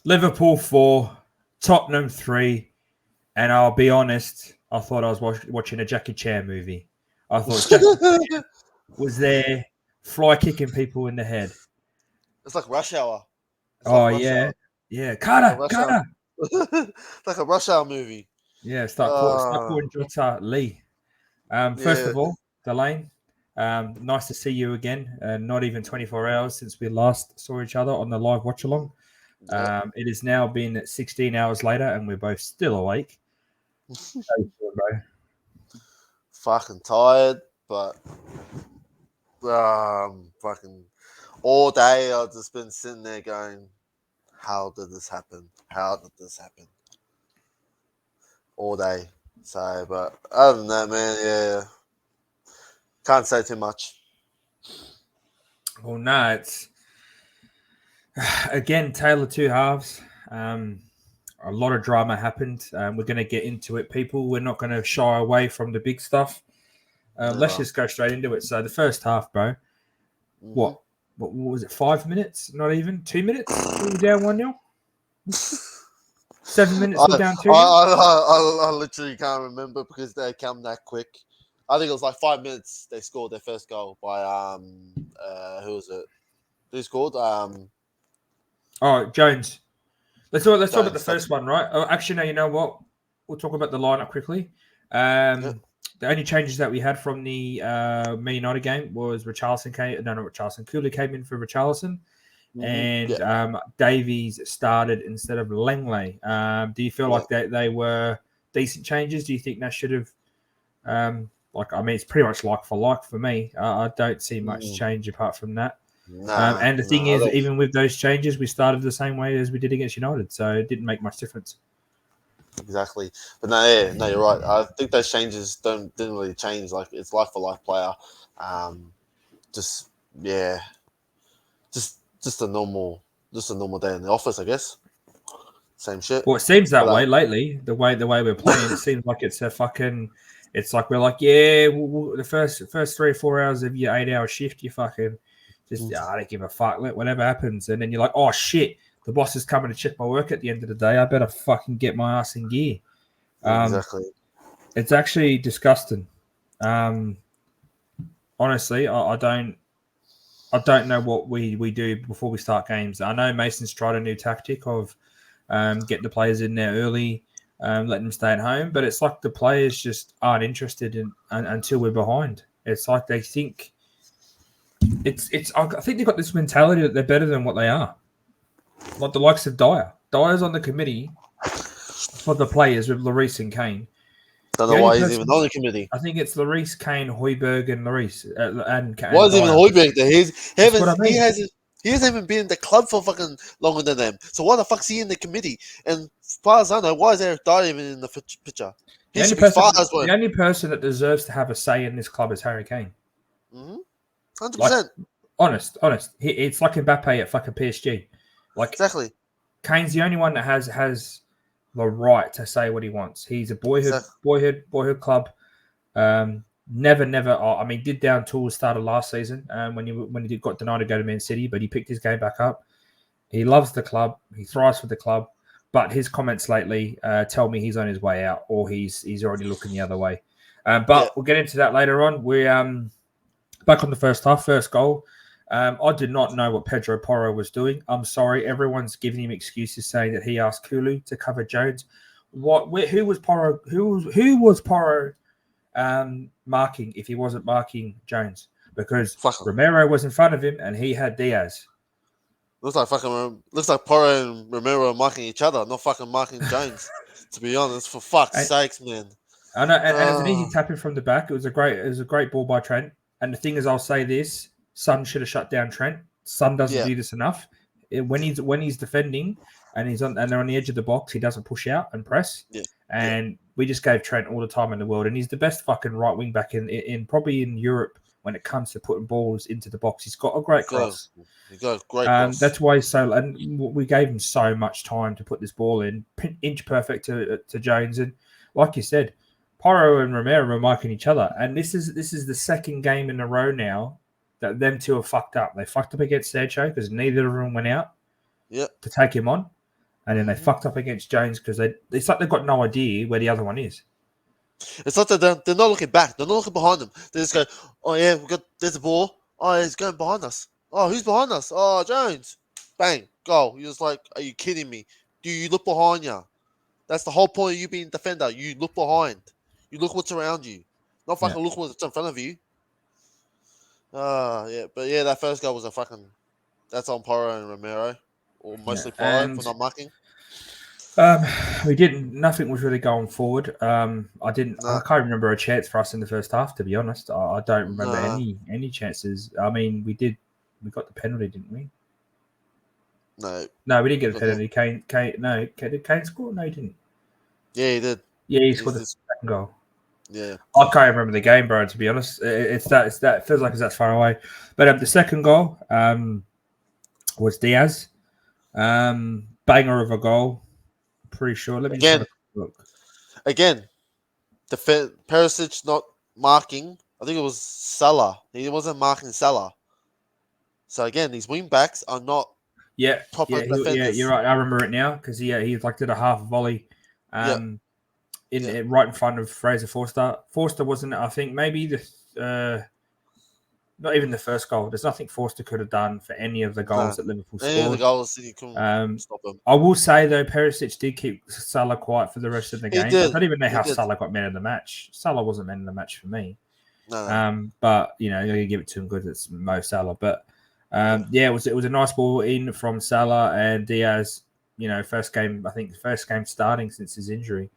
Liverpool 4, Tottenham 3, and I'll be honest, I thought I was watching a Jackie Chan movie. I thought Jackie Chan was there, fly kicking people in the head. It's like Rush Hour. Yeah. Carter. Like a Rush Hour movie. Start calling Jota Lee. First of all, Delane, nice to see you again. Not even 24 hours since we last saw each other on the live watch along. It has now been 16 hours later, and we're both still awake. Fucking tired, but fucking all day I've just been sitting there going, how did this happen? All day. So, but other than that, man, yeah, can't say too much. Well, no, it's again tale of two halves. A lot of drama happened. We're going to get into it, people. We're not going to shy away from the big stuff. Let's just go straight into it. So the first half, bro. Mm-hmm. What was it? 5 minutes? Not even 2 minutes? We were down 1-0. 7 minutes we're down 2-0. I literally can't remember because they come that quick. I think it was like 5 minutes they scored their first goal by who was it? Who scored? Jones. Let's talk about the first one, right? Oh, actually, no, you know what? We'll talk about the lineup quickly. The only changes that we had from the Man United game was Cooley came in for Richarlison, and Davies started instead of Langley. Do you feel like they were decent changes? Do you think that should have, it's pretty much like for like for me. I don't see much change apart from that. And the thing is, even with those changes, we started the same way as we did against United, so it didn't make much difference. Exactly, but no, you're right. I think those changes didn't really change. Like it's like for life player, just a normal day in the office, I guess. Same shit. Well, it seems that way lately. The way we're playing, it seems like it's a fucking. It's like we're like, the first 3 or 4 hours of your 8-hour shift, you fucking just I don't give a fuck. Let whatever happens, and then you're like, oh shit. The boss is coming to check my work at the end of the day. I better fucking get my ass in gear. Exactly. It's actually disgusting. Honestly, I don't know what we do before we start games. I know Mason's tried a new tactic of getting the players in there early, letting them stay at home, but it's like the players just aren't interested in until we're behind. It's like they think it's. I think they've got this mentality that they're better than what they are. Like the likes of Dyer. Dyer's on the committee for the players with Lloris and Kane. Don't know why he's even on the committee. I think it's Lloris, Kane, Højbjerg, and Lloris. Why is even Højbjerg there? He hasn't even been in the club for fucking longer than them. So why the fuck's he in the committee? And as far as I know, why is Eric Dyer even in the picture? The only person that deserves to have a say in this club is Harry Kane. 100%. Honest. It's like Mbappe at fucking PSG. Like exactly, Kane's the only one that has the right to say what he wants. He's a boyhood club. Never. I mean, did down tools started last season when he got denied to go to Man City, but he picked his game back up. He loves the club. He thrives for the club. But his comments lately tell me he's on his way out, or he's already looking the other way. We'll get into that later on. We're back on the first half, first goal. I did not know what Pedro Porro was doing. I'm sorry. Everyone's giving him excuses saying that he asked Kulu to cover Jones. Who was Porro? Who was Porro marking if he wasn't marking Jones? Because Romero was in front of him and he had Diaz. Looks like Porro and Romero are marking each other, not fucking marking Jones. To be honest, for fuck's sakes, man. I know, and it was an easy tapping from the back. It was a great ball by Trent. And the thing is, I'll say this. Son should have shut down Trent. Son doesn't do this enough. When he's defending and they're on the edge of the box, he doesn't push out and press. Yeah. And we just gave Trent all the time in the world. And he's the best fucking right wing back in probably in Europe when it comes to putting balls into the box. He's got a great cross. He's got a great cross. That's why and we gave him so much time to put this ball in, inch perfect to Jones. And like you said, Porro and Romero are marking each other. And this is the second game in a row now that them two are fucked up. They fucked up against Sergio because neither of them went out to take him on. and then they fucked up against Jones because it's like they've got no idea where the other one is. It's not that they're not looking back. They're not looking behind them. They just go, oh yeah, there's a ball. Oh, he's going behind us. Oh, who's behind us? Oh, Jones. Bang, goal. You're just like, are you kidding me? Do you look behind you? That's the whole point of you being a defender. You look behind. You look what's around you. Not fucking look what's in front of you. But that first goal was a fucking. That's on Porro and Romero, or mostly Porro for not marking. We didn't. Nothing was really going forward. I can't remember a chance for us in the first half. To be honest, I don't remember any chances. I mean, we got the penalty, didn't we? No, we didn't get the penalty. Did Kane score? No, he didn't. Yeah, he did. Yeah, he scored the second goal. Yeah, I can't remember the game, bro. To be honest, it's that it feels like it's that far away. But the second goal was Diaz, banger of a goal. Pretty sure. Let me just have a look. Again, Perisic not marking. I think it was Salah. He wasn't marking Salah. So again, these wing backs are not proper defenders. Yeah, you're right. I remember it now because he did a half volley, right in front of Fraser Forster. Forster wasn't. I think maybe not even the first goal. There's nothing Forster could have done for any of the goals that Liverpool scored. Any of the goals, he couldn't stop them. I will say, though, Perisic did keep Salah quiet for the rest of the game. I don't even know how Salah got man of the match. Salah wasn't man of the match for me. No. But, you know, you're going to give it to him because it's Mo Salah. But, it was a nice ball in from Salah and Diaz. You know, first game starting since his injury.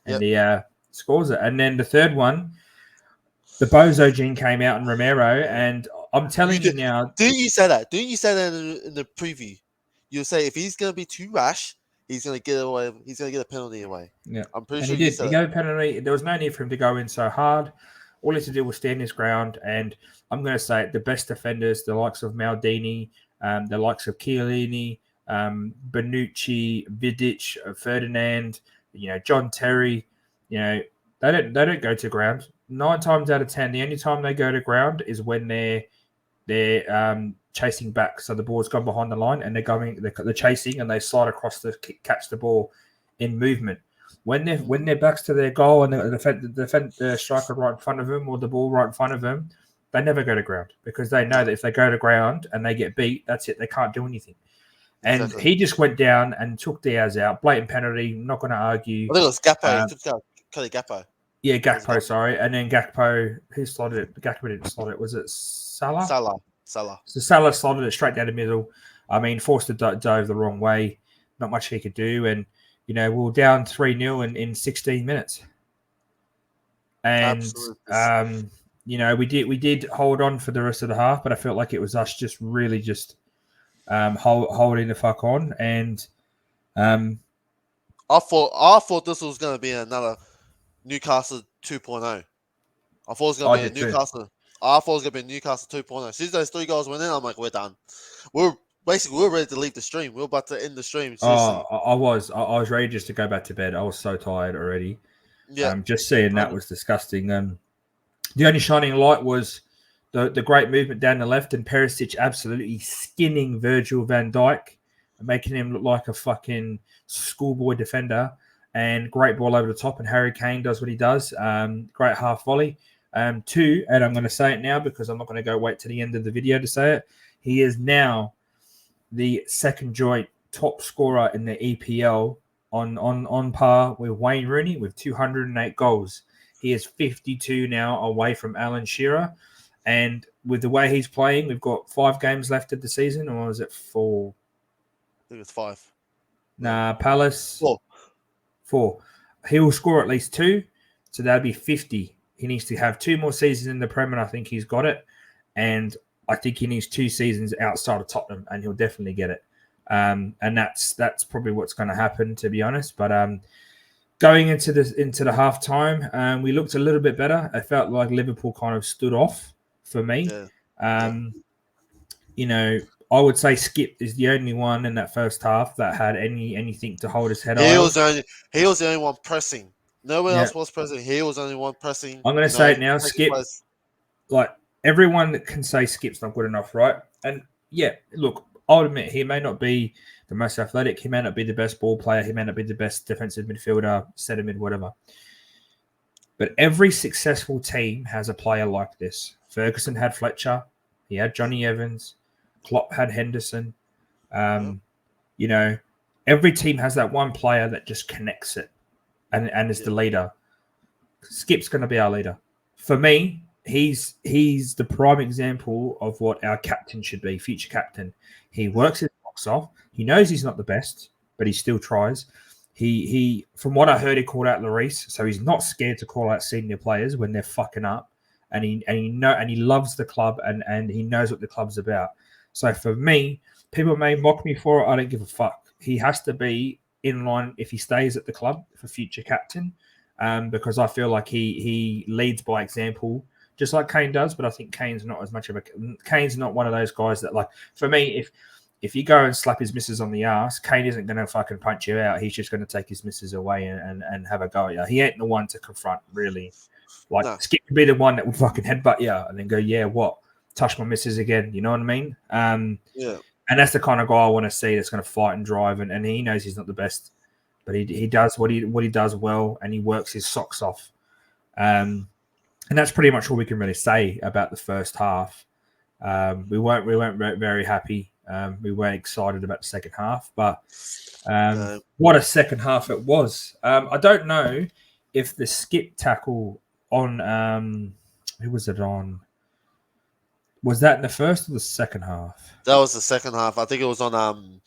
And he scores it. And then the third one, the Bozo gene came out in Romero, and I'm telling you now. Didn't you say that? Didn't you say that in the preview? You say if he's going to be too rash, he's going to get away. He's going to get a penalty away. Yeah, I'm pretty sure he did. He got a penalty. There was no need for him to go in so hard. All he had to do was stand his ground. And I'm going to say the best defenders, the likes of Maldini, the likes of Chiellini, Bonucci, Vidic, Ferdinand, John Terry, they don't go to ground. 9 times out of 10, the only time they go to ground is when they're chasing back. So the ball's gone behind the line and they're chasing and they slide across to catch the ball in movement. When they're backs to their goal and the striker right in front of them or the ball right in front of them, they never go to ground because they know that if they go to ground and they get beat, that's it. They can't do anything. And he just went down and took Diaz out. Blatant penalty. I'm not going to argue. I think it was Gakpo. He took Kelly Gakpo. Yeah, Gakpo, sorry. And then Gakpo, who slotted it? Gakpo didn't slot it. Was it Salah? Salah. So Salah slotted it straight down the middle. I mean, Forster dove the wrong way. Not much he could do. And, we were down 3-0 in 16 minutes. And, we did hold on for the rest of the half, but I felt like it was us just really holding the fuck on. And I thought this was going to be another Newcastle 2.0. I thought it was going to be a Newcastle. I thought it was going to be Newcastle 2.0. Since those 3 goals went in, I'm like, we're done. We're ready to leave the stream. We're about to end the stream. Seriously. I was ready just to go back to bed. I was so tired already. Yeah. Just seeing that was disgusting. The only shining light was the great movement down the left and Perisic absolutely skinning Virgil van Dijk and making him look like a fucking schoolboy defender. And great ball over the top, and Harry Kane does what he does. Great half volley. 2, and I'm going to say it now because I'm not going to go wait to the end of the video to say it. He is now the second joint top scorer in the EPL on par with Wayne Rooney with 208 goals. He is 52 now away from Alan Shearer. And with the way he's playing, we've got 5 games left of the season, or is it 4? I think it's 5. Nah, Palace. 4. He will score at least 2, so that'd be 50. He needs to have 2 more seasons in the Prem, and I think he's got it. And I think he needs 2 seasons outside of Tottenham, and he'll definitely get it. And that's probably what's going to happen, to be honest. But going into the halftime, we looked a little bit better. I felt like Liverpool kind of stood off for me. Yeah. I would say Skip is the only one in that first half that had anything to hold his head He on. was the only one pressing. No one else was pressing. He was the only one pressing. I'm going to say it now. Skip, like everyone that can say Skip's not good enough, right? And yeah, look, I'll admit he may not be the most athletic. He may not be the best ball player. He may not be the best defensive midfielder, centre mid, whatever. But every successful team has a player like this. Ferguson had Fletcher. He had Johnny Evans. Klopp had Henderson. You know, every team has that one player that just connects it and is the leader. Skip's going to be our leader. For me, he's the prime example of what our captain should be, future captain. He works his box off. He knows he's not the best, but he still tries. He from what I heard, he called out Lloris, so he's not scared to call out senior players when they're fucking up, and he loves the club and he knows what the club's about. So for me, people may mock me for it. I don't give a fuck. He has to be in line if he stays at the club for future captain, because I feel like he leads by example, just like Kane does. But I think Kane's not as much of a Kane's not one of those guys that, like, for me, if you go and slap his missus on the ass, Kane isn't going to fucking punch you out. He's just going to take his missus away and have a go at you. He ain't the one to confront, really. Like, Skip could be the one that would fucking headbutt you and then go, yeah, what? Touch my missus again. You know what I mean? Yeah. And that's the kind of guy I want to see that's going to fight and drive. And he knows he's not the best, but he does what he does well, and he works his socks off. And that's pretty much all we can really say about the first half. We weren't very happy. We weren't excited about the second half, but what a second half it was. I don't know if the Skip tackle on who was it on? Was that in the first or the second half? That was the second half. I think it was on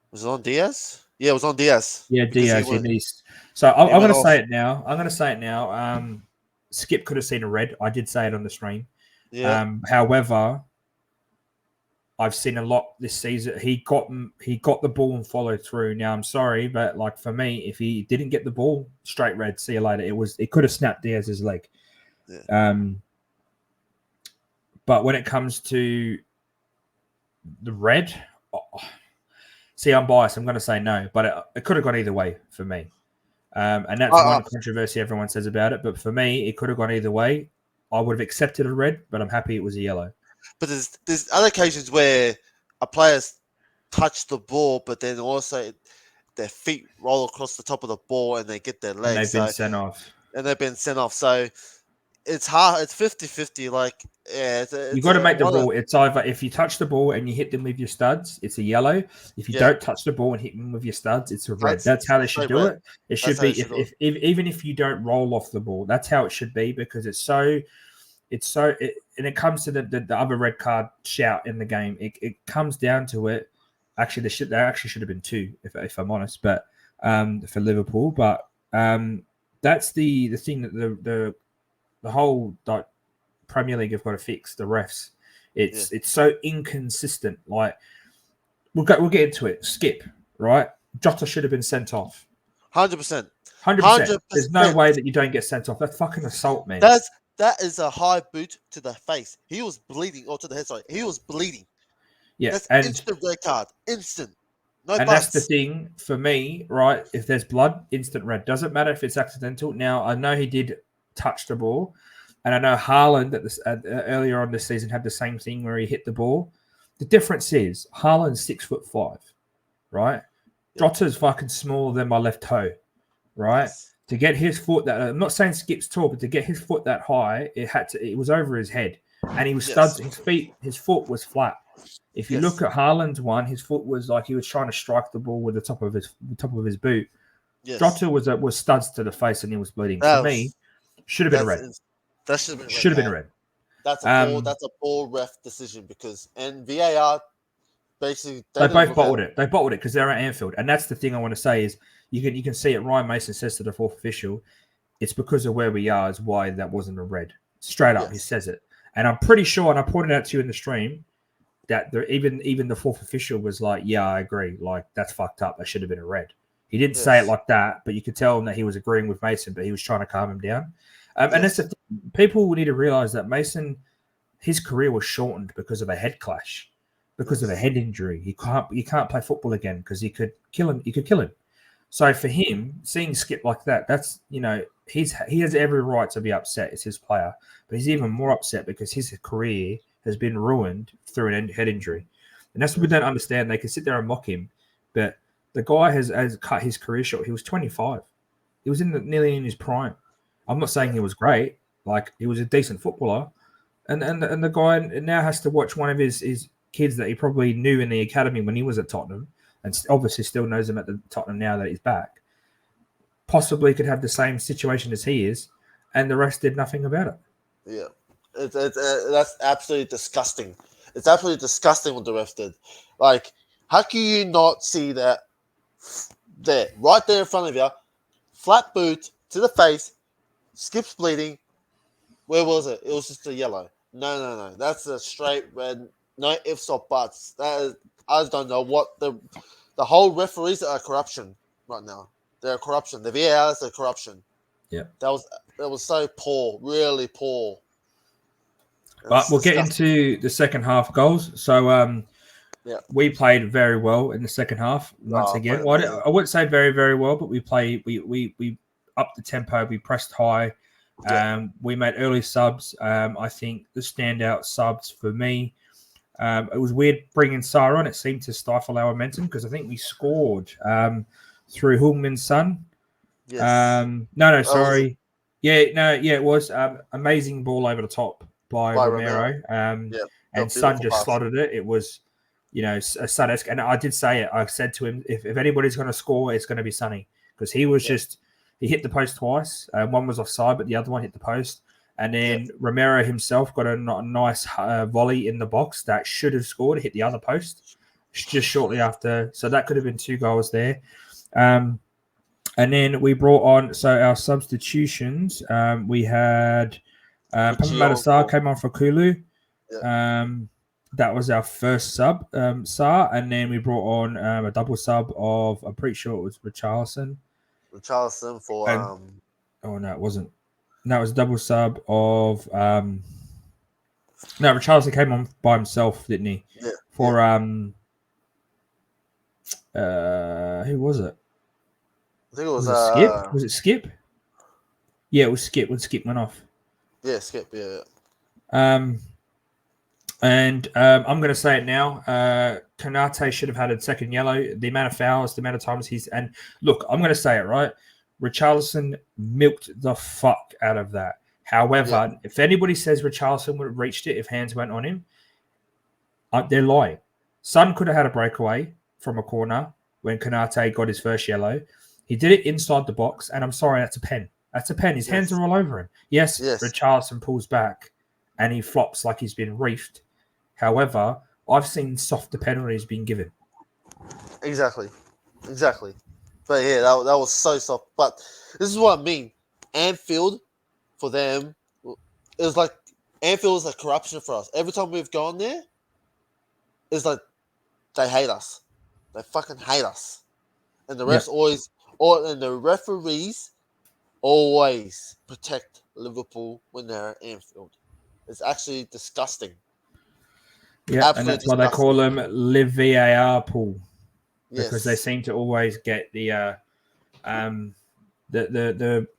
was it on Diaz? Yeah, it was on Diaz. Yeah, Diaz. So I'm going to say it now. Skip could have seen a red. I did say it on the stream. Yeah. However, I've seen a lot this season. He got the ball and followed through. Now, I'm sorry, but like, for me, if he didn't get the ball, straight red. See you later. It could have snapped Diaz's leg. Yeah. But when it comes to the red, see, I'm biased. I'm going to say no, but it could have gone either way for me. And that's one controversy everyone says about it. But for me, it could have gone either way. I would have accepted a red, but I'm happy it was a yellow. But there's other occasions where a player's touched the ball, but then also their feet roll across the top of the ball and they get their legs. And they've been sent off. So it's hard. It's 50-50. Like, yeah. You got to make the rule. It's either if you touch the ball and you hit them with your studs, it's a yellow. If you don't touch the ball and hit them with your studs, it's a red. That's how they should do it. It should be even if you don't roll off the ball, that's how it should be, because and it comes to the other red card shout in the game. It comes down to it. Actually, there actually should have been two, if I'm honest, but for Liverpool. But that's the thing that the whole Premier League have got to fix. The refs, it's so inconsistent. Like, we'll get into it. Skip, right? Jota should have been sent off. 100%. 100%. There's no way that you don't get sent off. That's fucking assault, man. That is a high boot to the face. He was bleeding, or to the head. Sorry, he was bleeding. Yeah, that's instant red card. Instant. No and buts. That's the thing for me, right? If there's blood, instant red. Doesn't matter if it's accidental. Now, I know he did touch the ball, and I know Haaland earlier on this season had the same thing where he hit the ball. The difference is Haaland's 6'5", right? Jota's fucking smaller than my left toe, right? Yes. To get his foot that, I'm not saying Skip's tall, but to get his foot that high, it was over his head, and he was studs. His foot was flat. If you look at Haaland's one, his foot was like he was trying to strike the ball with the top of his boot. Yes. Jota was studs to the face, and he was bleeding. For me, should have been a red. That should have been a red. That's a poor ref decision, because VAR basically they both bottled it. They bottled it because they're at Anfield, and that's the thing I want to say is you can see it. Ryan Mason says to the fourth official, it's because of where we are is why that wasn't a red. Straight up, he says it, and I'm pretty sure, and I pointed out to you in the stream that even the fourth official was like, yeah, I agree. Like, that's fucked up. That should have been a red. He didn't say it like that, but you could tell him that he was agreeing with Mason, but he was trying to calm him down. And that's the thing. People need to realize that Mason, his career was shortened because of a head clash, because of a head injury. He can't play football again because he could kill him. So for him, seeing Skip like that, that's, he has every right to be upset. It's his player, but he's even more upset because his career has been ruined through an head injury. And that's what we don't understand. They can sit there and mock him, but the guy has cut his career short. He was 25. He was nearly in his prime. I'm not saying he was great. Like, he was a decent footballer. And the guy now has to watch one of his kids that he probably knew in the academy when he was at Tottenham, and obviously still knows him at the Tottenham now that he's back, possibly could have the same situation as he is, and the rest did nothing about it. Yeah. That's absolutely disgusting. It's absolutely disgusting what the refs did. Like, how can you not see that there, right there in front of you, flat boot to the face, Skip's bleeding. Where was it? It was just a yellow. No. That's a straight red. No ifs or buts. I just don't know what the whole referees are corruption right now. They're corruption. The VARs are corruption. Yeah. That was so poor, really poor. But we'll get into the second half goals. So we played very well in the second half once again. Well, I wouldn't say very, very well, but we upped the tempo. We pressed high. We made early subs. I think the standout subs for me, it was weird bringing Sarr on. It seemed to stifle our momentum because I think we scored through Hungmin's son. Yes. Sorry. It was amazing ball over the top by Romero. And Son just slotted it. It was, a Son-esque. And I did say it. I said to him, if anybody's going to score, it's going to be Sonny, because he was he hit the post twice. One was offside, but the other one hit the post. And then Romero himself got a nice volley in the box that should have scored, hit the other post just shortly after. So that could have been 2 goals there. And then we brought on, our substitutions. We had Pamela came on for Kulu. That was our first sub, Sarr. And then we brought on a double sub of, I'm pretty sure it was Richarlison. Richarlison for... oh, no, it wasn't. No, it was a double sub of... no, Richarlison came on by himself, didn't he? Yeah. For... who was it? I think it was Skip? Was it Skip? Yeah, it was Skip when Skip went off. Yeah, Skip, yeah. And I'm going to say it now. Konate should have had a second yellow. The amount of fouls, the amount of times and look, I'm going to say it, right? Richarlison milked the fuck out of that. However, if anybody says Richarlison would have reached it if hands went on him, they're lying. Son could have had a breakaway from a corner when Konate got his first yellow. He did it inside the box, and I'm sorry, that's a pen. That's a pen. His hands are all over him. Yes, Richarlison pulls back, and he flops like he's been reefed. However, I've seen softer penalties being given. Exactly. But yeah, that was so soft. But this is what I mean. Anfield, for them, it was like Anfield is like corruption for us. Every time we've gone there, it's like they hate us. They fucking hate us. And the refs and the referees always protect Liverpool when they're at Anfield. It's actually disgusting. Yeah, and that's why they call them Live VAR pool, because they seem to always get the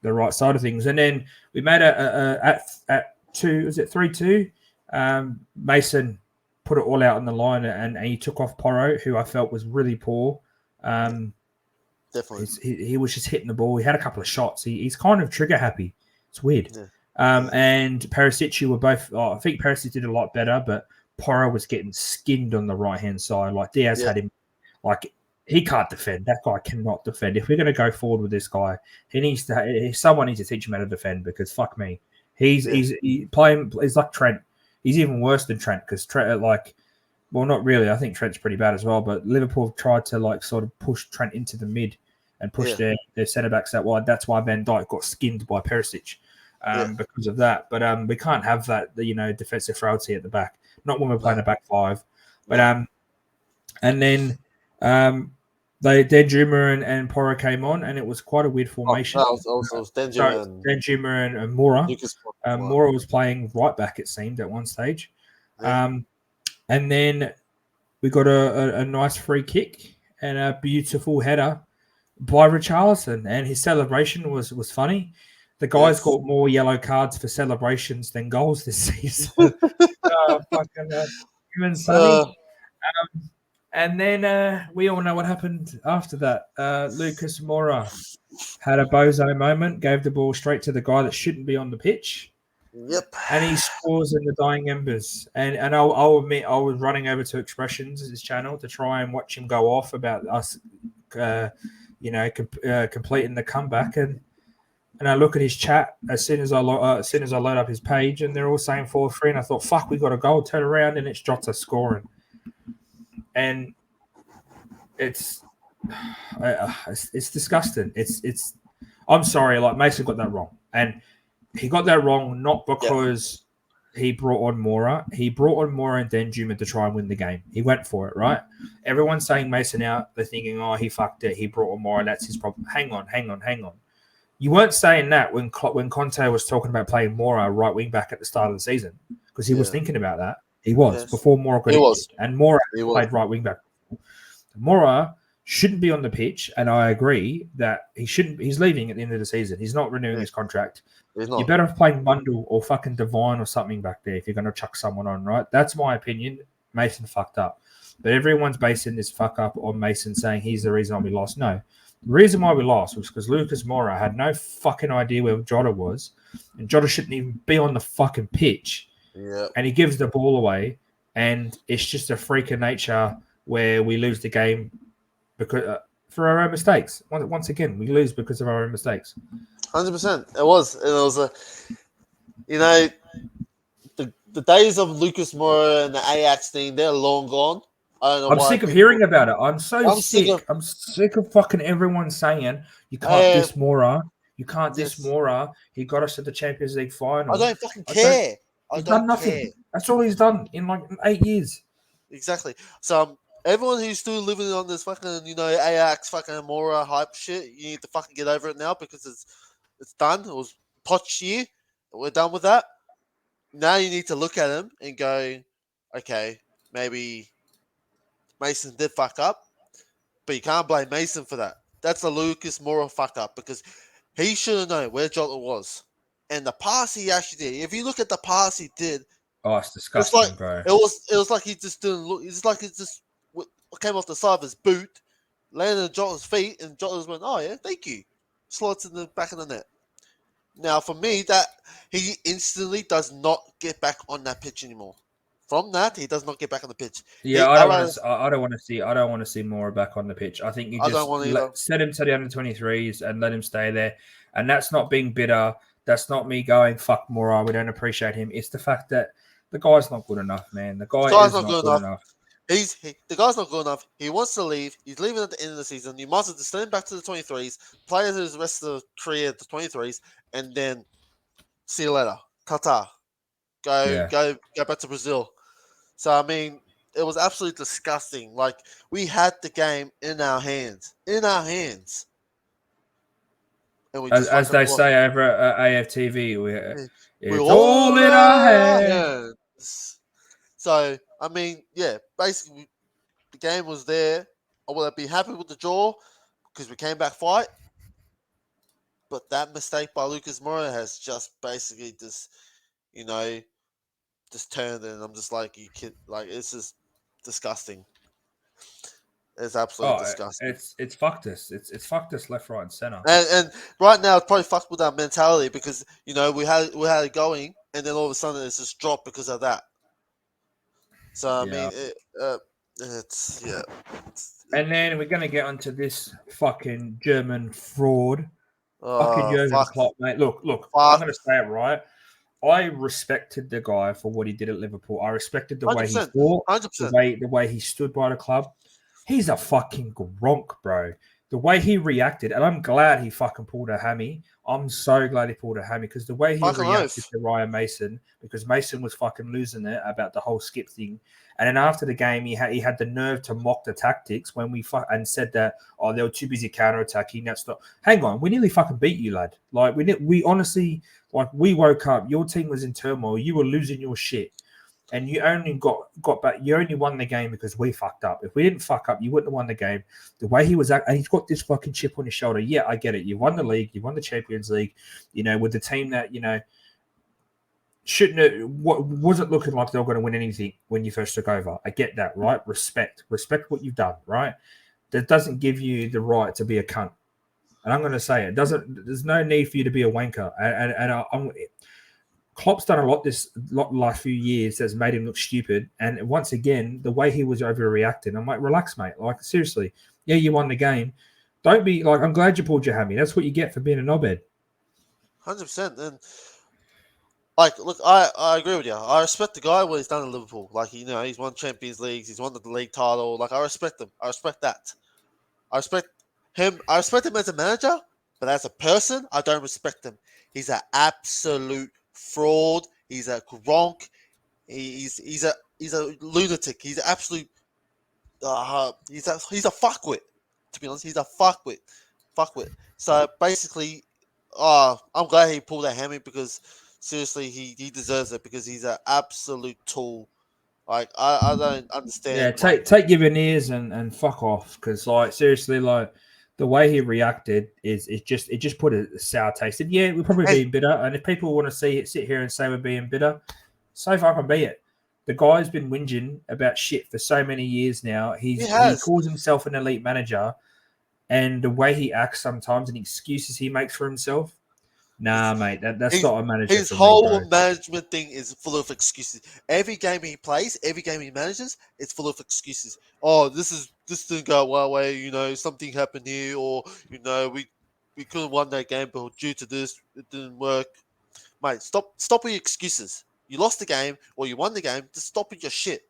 right side of things. And then we made at 2, was it 3-2? Mason put it all out on the line, and he took off Porro, who I felt was really poor. Definitely, he was just hitting the ball. He had a couple of shots. He's kind of trigger happy. It's weird. And Perisic were both. I think Perisic did a lot better, but Porro was getting skinned on the right hand side. Like Diaz had him. Like, he can't defend. That guy cannot defend. If we're going to go forward with this guy, someone needs to teach him how to defend, because fuck me, he's playing. He's like Trent. He's even worse than Trent, because Trent, well, not really. I think Trent's pretty bad as well. But Liverpool have tried to sort of push Trent into the mid and push their centre backs out wide. That's why Van Dijk got skinned by Perisic because of that. But we can't have that, defensive frailty at the back. Not when we're playing a back five. But and then Danjuma and Porro came on, and it was quite a weird formation. It was Danjuma and Moura. Moura was playing right back, it seemed, at one stage. And then we got a nice free kick and a beautiful header by Richarlison, and his celebration was funny. The guy's got more yellow cards for celebrations than goals this season. Fucking him and Sonny. And then we all know what happened after that. Lucas Moura had a bozo moment, gave the ball straight to the guy that shouldn't be on the pitch, Yep. and he scores in the dying embers. And I'll admit, I was running over to Expressions, his channel, to try and watch him go off about us, completing the comeback. And I look at his chat as soon as I load up his page, and they're all saying 4-3. And I thought, fuck, we got a goal. Turn around, and it's Jota scoring. And it's disgusting. It's. I'm sorry, like Mason got that wrong, and he got that wrong not because he brought on Mora. He brought on Mora and then Juma to try and win the game. He went for it, right? Everyone's saying Mason out. They're thinking, oh, he fucked it. He brought on Mora. That's his problem. Hang on. You weren't saying that when Conte was talking about playing Mora right wing back at the start of the season because he was thinking about that. He was before Mora got injured, and Mora played right wing back. Mora shouldn't be on the pitch, and I agree that he shouldn't. He's leaving at the end of the season. He's not renewing his contract. You better have played Mundle or fucking Devine or something back there if you're going to chuck someone on, right? That's my opinion. Mason fucked up. But everyone's basing this fuck up on Mason saying he's the reason why we lost. No. The reason why we lost was because Lucas Moura had no fucking idea where Jota was, and Jota shouldn't even be on the fucking pitch. Yeah. And he gives the ball away, and it's just a freak of nature where we lose the game because for our own mistakes. Once again, we lose because of our own mistakes. 100%. It was the days of Lucas Moura and the Ajax thing, they're long gone. I'm sick of hearing about it. I'm sick. I'm sick of fucking everyone saying you can't diss Moura. You can't diss Moura. He got us to the Champions League final. I don't fucking care. He's done nothing. That's all he's done in like 8 years. Exactly. So everyone who's still living on this fucking, Ajax fucking Moura hype shit, you need to fucking get over it now because it's done. It was Poch year. We're done with that. Now you need to look at him and go, okay, maybe Mason did fuck up, but you can't blame Mason for that. That's a Lucas Moura fuck up because he should have known where Jota was. And the pass he actually did, if you look at the pass he did, it's disgusting, bro. It was like he just didn't look. It's like it just came off the side of his boot, landed on Jota's feet, and Jota just went, "Oh yeah, thank you." Slots in the back of the net. Now, for me, that he instantly does not get back on that pitch anymore. From that, he does not get back on the pitch. Yeah, I don't want to see more back on the pitch. I think you just set him to the under-23s and let him stay there. And that's not being bitter. That's not me going fuck Moura. We don't appreciate him. It's the fact that the guy's not good enough, man. The guy's not good enough. The guy's not good enough. He wants to leave. He's leaving at the end of the season. You must have to send him back to the 23s, play his rest of the career at the 23s, and then see you later. Ta-ta. Go back to Brazil. So, I mean, it was absolutely disgusting. Like, we had the game in our hands. And we as they say over at AFTV, it's all in our hands. So, I mean, yeah, basically, the game was there. I would have been happy with the draw because we came back fight. But that mistake by Lucas Moura has just basically just turned it, and I'm just like, you kid, like, it's just disgusting. It's absolutely disgusting. It's fucked us. It's fucked us left, right, and center. And right now, it's probably fucked with our mentality because we had it going, and then all of a sudden it's just dropped because of that. So I mean, it's. And then we're gonna get onto this fucking German fraud, fucking Jurgen Klopp, mate. Look, I'm gonna say it right. I respected the guy for what he did at Liverpool. I respected the way he fought, 100%. The way he stood by the club. He's a fucking Gronk, bro. The way he reacted, and I'm glad he fucking pulled a hammy. I'm so glad he pulled a hammy because the way he reacted to Ryan Mason, because Mason was fucking losing it about the whole skip thing. And then after the game, he had the nerve to mock the tactics when and said that, they were too busy counter-attacking. That's not. Hang on, we nearly fucking beat you, lad. Like we honestly, like, we woke up. Your team was in turmoil. You were losing your shit. And you only got back. You only won the game because we fucked up. If we didn't fuck up, you wouldn't have won the game. The way he was acting, and he's got this fucking chip on his shoulder. Yeah, I get it. You won the league. You won the Champions League. With the team that shouldn't it? What wasn't looking like they were going to win anything when you first took over. I get that, right? Respect what you've done, right? That doesn't give you the right to be a cunt. And I'm going to say it doesn't. There's no need for you to be a wanker. I'm Klopp's done a lot the last few years that's made him look stupid. And once again, the way he was overreacting, I'm like, relax, mate. Like seriously, yeah, you won the game. Don't be like, I'm glad you pulled your hammy. That's what you get for being a knobhead. 100%. And like, look, I agree with you. I respect the guy what he's done in Liverpool. Like, he's won Champions Leagues, he's won the league title. Like, I respect him. I respect that. I respect him. I respect him as a manager, but as a person, I don't respect him. He's an absolute fraud. He's a gronk. He's a lunatic. He's an absolute. He's a fuckwit. To be honest, he's a fuckwit. Fuckwit. So basically, I'm glad he pulled that hammy because seriously, he deserves it because he's an absolute tool. Like I don't Yeah, understand. Like, take your veneers and fuck off. Because like seriously, like the way he reacted it just put a sour taste. And yeah, we're probably hey, being bitter. And if people want to sit here and say we're being bitter, so fucking be it. The guy's been whinging about shit for so many years now. he He has. calls himself an elite manager, and the way he acts sometimes and excuses he makes for himself. Nah, mate, that's His not a manager his for me, whole bro. management thing is full of excuses. Every game he plays, every game he manages, it's full of excuses. Oh, this didn't go our way. Something happened here, or we could have won that game, but due to this, it didn't work. Mate, stop with your excuses. You lost the game or you won the game. Just stop with your shit.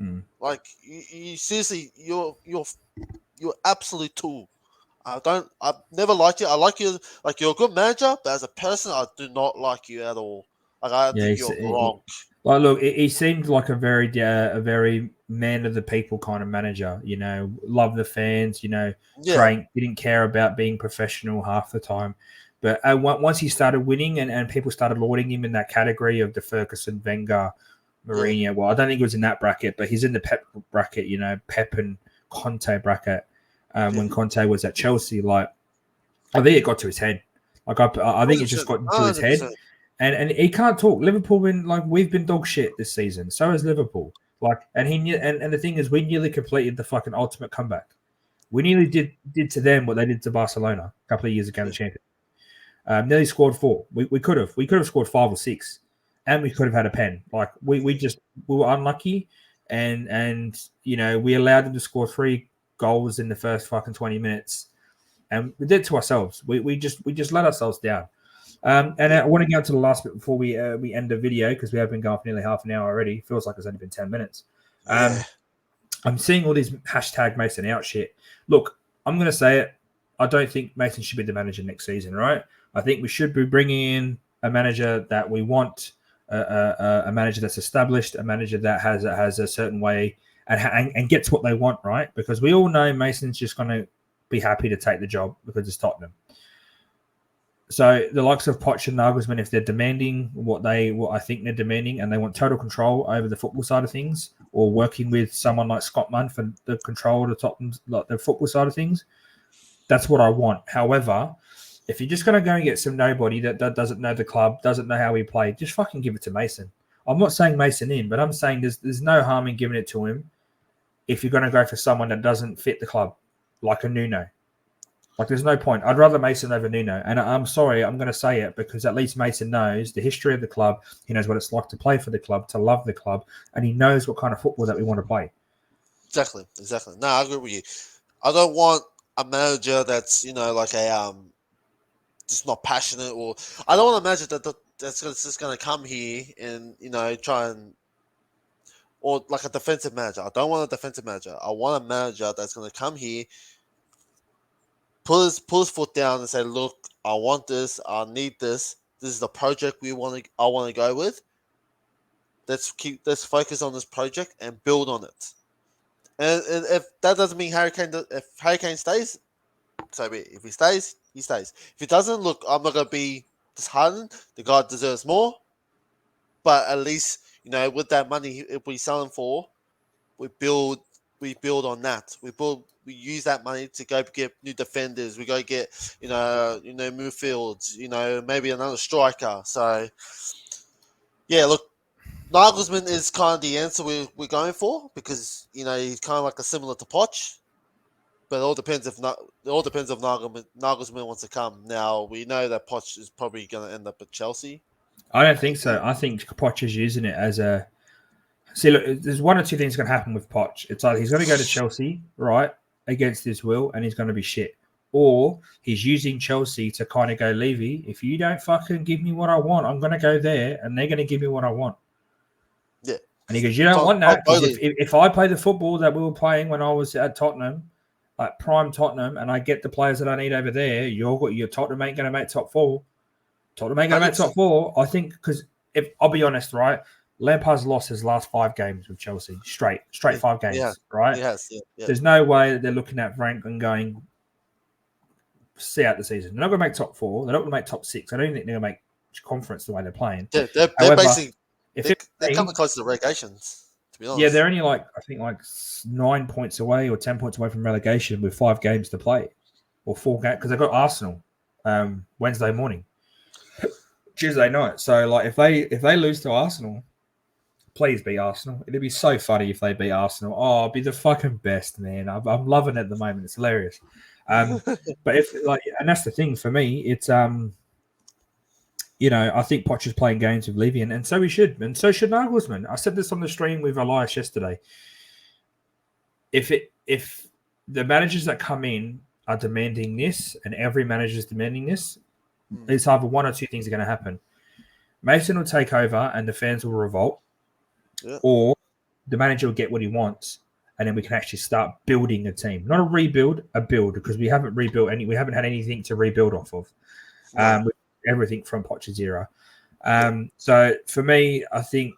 Mm. Like you seriously, you're absolute tool. I've never liked you. I like you, like you're a good manager, but as a person, I do not like you at all. Like I Yeah, think you're wrong. like look, he seemed like a very man of the people kind of manager. Love the fans. Yeah, Didn't care about being professional half the time. But once he started winning and people started lauding him in that category of the Ferguson, Wenger, yeah, Mourinho. Well, I don't think he was in that bracket, but he's in the Pep bracket. Pep and Conte bracket. yeah. When Conte was at Chelsea, like I think it got to his head. Like I think Hundred it just percent, got into his 100%. head, and he can't talk. Liverpool been like we've been dog shit this season. So has Liverpool. Like, and and the thing is, we nearly completed the fucking ultimate comeback. We nearly did to them what they did to Barcelona a couple of years ago in Yeah, the Champions. Nearly scored four. We could have scored 5 or 6, and we could have had a pen. Like we were unlucky, and we allowed them to score 3 goals in the first fucking 20 minutes, and we did it to ourselves. We just let ourselves down. And yeah, I want to get to the last bit before we end the video because we have been going for nearly half an hour already. Feels like it's only been 10 minutes. yeah. I'm seeing all these hashtag Mason out shit. Look, I'm going to say it. I don't think Mason should be the manager next season, right? I think we should be bringing in a manager that we want, a manager that's established, a manager that has a certain way and gets what they want, right? Because we all know Mason's just going to be happy to take the job because it's Tottenham. So the likes of Poch and Nagelsmann, if they're demanding what I think they're demanding, and they want total control over the football side of things, or working with someone like Scott Munn for the control of the Tottenham, like the football side of things, that's what I want. However, if you're just going to go and get some nobody that doesn't know the club, doesn't know how we play, just fucking give it to Mason. I'm not saying Mason in, but I'm saying there's no harm in giving it to him if you're going to go for someone that doesn't fit the club, like a Nuno. Like, there's no point. I'd rather Mason over Nuno. And I'm sorry, I'm going to say it because at least Mason knows the history of the club. He knows what it's like to play for the club, to love the club, and he knows what kind of football that we want to play. Exactly. No, I agree with you. I don't want a manager that's like a just not passionate, or I don't want a manager that's just gonna come here and try and or like a defensive manager. I don't want a defensive manager. I want a manager that's gonna come here, put his foot down and say, "Look, I want this. I need this. This is the project I want to go with. Let's focus on this project and build on it." And if that doesn't mean if Harry Kane stays, so be it. If he stays, he stays. If he doesn't, look, I'm not gonna be disheartened. The guy deserves more, but at least with that money if we sell him for, we build we build on that. We use that money to go get new defenders. We go get midfields. Maybe another striker. So Yeah, look, Nagelsmann is kind of the answer we're going for because he's kind of like a similar to Poch, but it all depends if Nagelsmann wants to come. Now we know that Poch is probably going to end up at Chelsea. I don't think so. I think Poch is using it as a. See, look, there's one or two things going to happen with Poch. It's either he's going to go to Chelsea, right, against his will, and he's going to be shit. Or he's using Chelsea to kind of go, Levy, if you don't fucking give me what I want, I'm going to go there, and they're going to give me what I want. Yeah. And he goes, you don't want that, because if I play the football that we were playing when I was at Tottenham, like prime Tottenham, and I get the players that I need over there, your Tottenham ain't going to make top four. Tottenham ain't going to make top four. I think because if I'll be honest, right, Lampard's lost his last 5 games with Chelsea, straight 5 games, right? Yes, There's no way that they're looking at Frank and going, see out the season. They're not going to make top 4. They're not going to make top 6. I don't think they're going to make conference the way they're playing. They're basically they're coming close to the relegations. To be honest, yeah, they're only I think 9 points away or 10 points away from relegation with 5 games to play, or 4 games because they've got Arsenal Wednesday morning, Tuesday night. So if they lose to Arsenal, please beat Arsenal. It'd be so funny if they beat Arsenal. Oh, it'd be the fucking best, man. I'm loving it at the moment. It's hilarious. But and that's the thing for me. It's I think Poch is playing games with Levy, and so he should, and so should Nagelsmann. I said this on the stream with Elias yesterday. If the managers that come in are demanding this, and every manager is demanding this, it's either one or two things are going to happen. Mason will take over, and the fans will revolt. Yeah. Or the manager will get what he wants, and then we can actually start building a team. Not a rebuild, a build, because we haven't had anything to rebuild off of. With everything from Poch's era. So for me, I think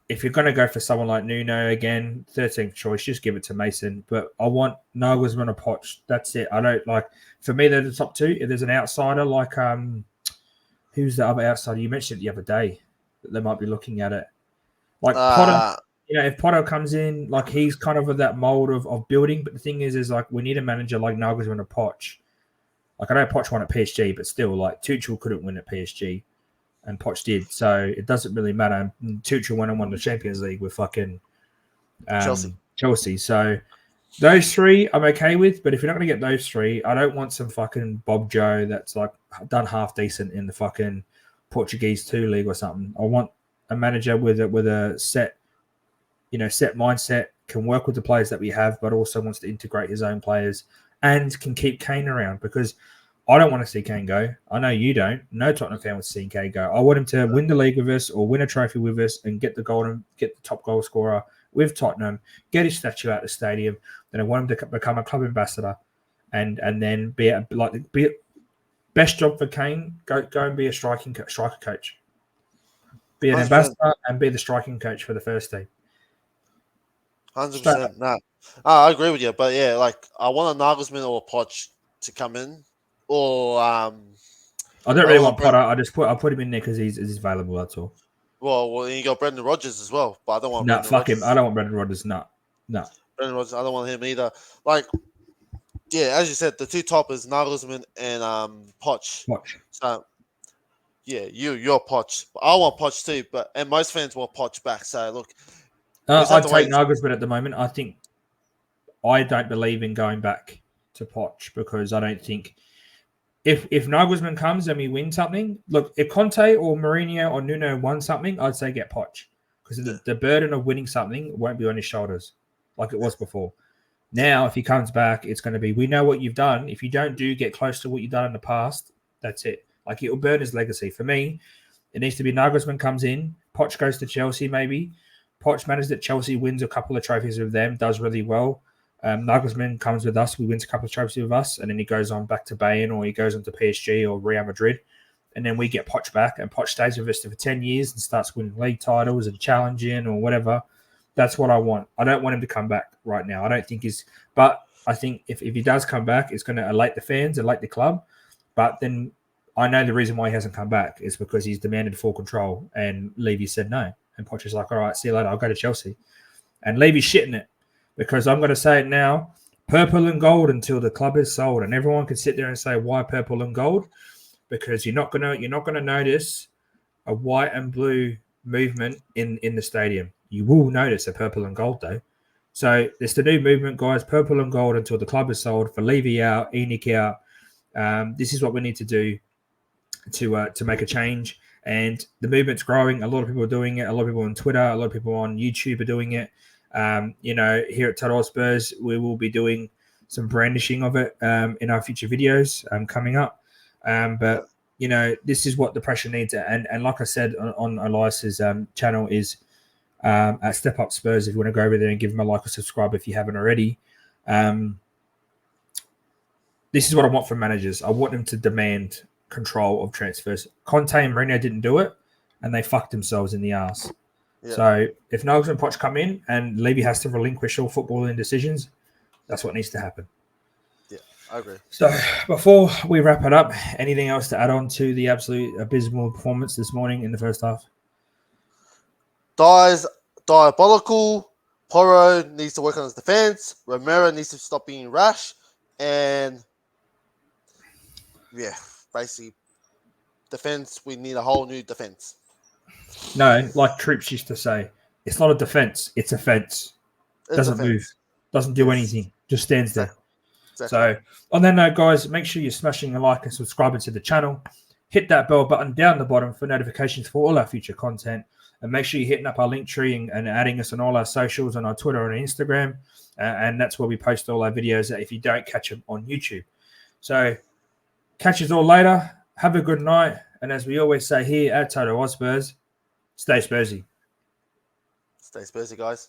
if you're going to go for someone like Nuno again, 13th choice, just give it to Mason. But I want Nagelsmann or Poch. That's it. I don't for me, they're the top 2. If there's an outsider who's the other outsider? You mentioned it the other day that they might be looking at it. Potter, if Potter comes in, he's kind of with that mold of building. But the thing is we need a manager like Nagelsmann or Poch. I know Poch won at PSG, but still, Tuchel couldn't win at PSG, and Poch did. So it doesn't really matter. And Tuchel went and won the Champions League with fucking Chelsea. So those 3 I'm okay with. But if you're not going to get those 3, I don't want some fucking Bob Joe that's done half decent in the fucking Portuguese 2 league or something. I want a manager with a set mindset, can work with the players that we have, but also wants to integrate his own players and can keep Kane around, because I don't want to see Kane go. I know you don't. No Tottenham fan wants to see Kane go. I want him to win the league with us or win a trophy with us and get the top goal scorer with Tottenham, get his statue out of the stadium. Then I want him to become a club ambassador and then be best job for Kane. Go and be a striker coach. Be an ambassador and be the striking coach for the first team. 100%. No, I agree with you. But yeah, I want a Nagelsmann or a Poch to come in, or I don't really want Potter. I put him in there because he's available. That's all. Well, you got Brendan Rodgers as well, but I don't want. No, fuck him. I don't want Brendan Rodgers. No. Brendan Rodgers. I don't want him either. Yeah, as you said, the 2 toppers, Nagelsmann and Poch. So. Yeah, you're Poch. I want Poch too, and most fans want Poch back. So look, I'd take Nagelsmann at the moment. I don't believe in going back to Poch because I don't think if Nagelsmann comes and we win something. Look, if Conte or Mourinho or Nuno won something, I'd say get Poch because the burden of winning something won't be on his shoulders like it was before. Now, if he comes back, it's going to be we know what you've done. If you don't get close to what you've done in the past, that's it. It'll burn his legacy. For me, it needs to be Nagelsmann comes in, Poch goes to Chelsea maybe. Poch manages at Chelsea, wins a couple of trophies with them, does really well. Nagelsmann comes with us, we wins a couple of trophies with us, and then he goes on back to Bayern or he goes on to PSG or Real Madrid. And then we get Poch back, and Poch stays with us for 10 years and starts winning league titles and challenging or whatever. That's what I want. I don't want him to come back right now. I don't think but I think if he does come back, it's going to elate the fans, elate the club. But then I know the reason why he hasn't come back is because he's demanded full control, and Levy said no. And Poch is like, all right, see you later. I'll go to Chelsea. And Levy's shitting it because I'm going to say it now, purple and gold until the club is sold. And everyone can sit there and say, why purple and gold? Because you're not going to notice a white and blue movement in the stadium. You will notice a purple and gold though. So it's the new movement, guys. Purple and gold until the club is sold. For Levy out, Enoch out. This is what we need to do to make a change. And the movement's growing. A lot of people are doing it. A lot of people on Twitter, a lot of people on YouTube are doing it. Here at Total Spurs, we will be doing some brandishing of it in our future videos coming up. But this is what the pressure needs. And like I said on Elias's channel is at Step Up Spurs. If you want to go over there and give him a like or subscribe if you haven't already. This is what I want from managers. I want them to demand control of transfers. Conte and Mourinho didn't do it, and they fucked themselves in the ass. Yeah. So if Nugs and Poch come in and Levy has to relinquish all footballing decisions, that's what needs to happen. Yeah, I agree. So before we wrap it up, anything else to add on to the absolute abysmal performance this morning in the first half? Diabolical. Porro needs to work on his defense. Romero needs to stop being rash. And yeah, basically, defense, we need a whole new defense. No, like Troops used to say, it's not a defense, it's a fence. Doesn't move, doesn't do anything, just stands there. Exactly. So on that note, guys, make sure you're smashing a like and subscribing to the channel. Hit that bell button down the bottom for notifications for all our future content. And make sure you're hitting up our link tree and adding us on all our socials, on our Twitter and Instagram. And that's where we post all our videos if you don't catch them on YouTube. So catch us all later. Have a good night. And as we always say here at Total Spurs, stay Spursy. Stay Spursy, guys.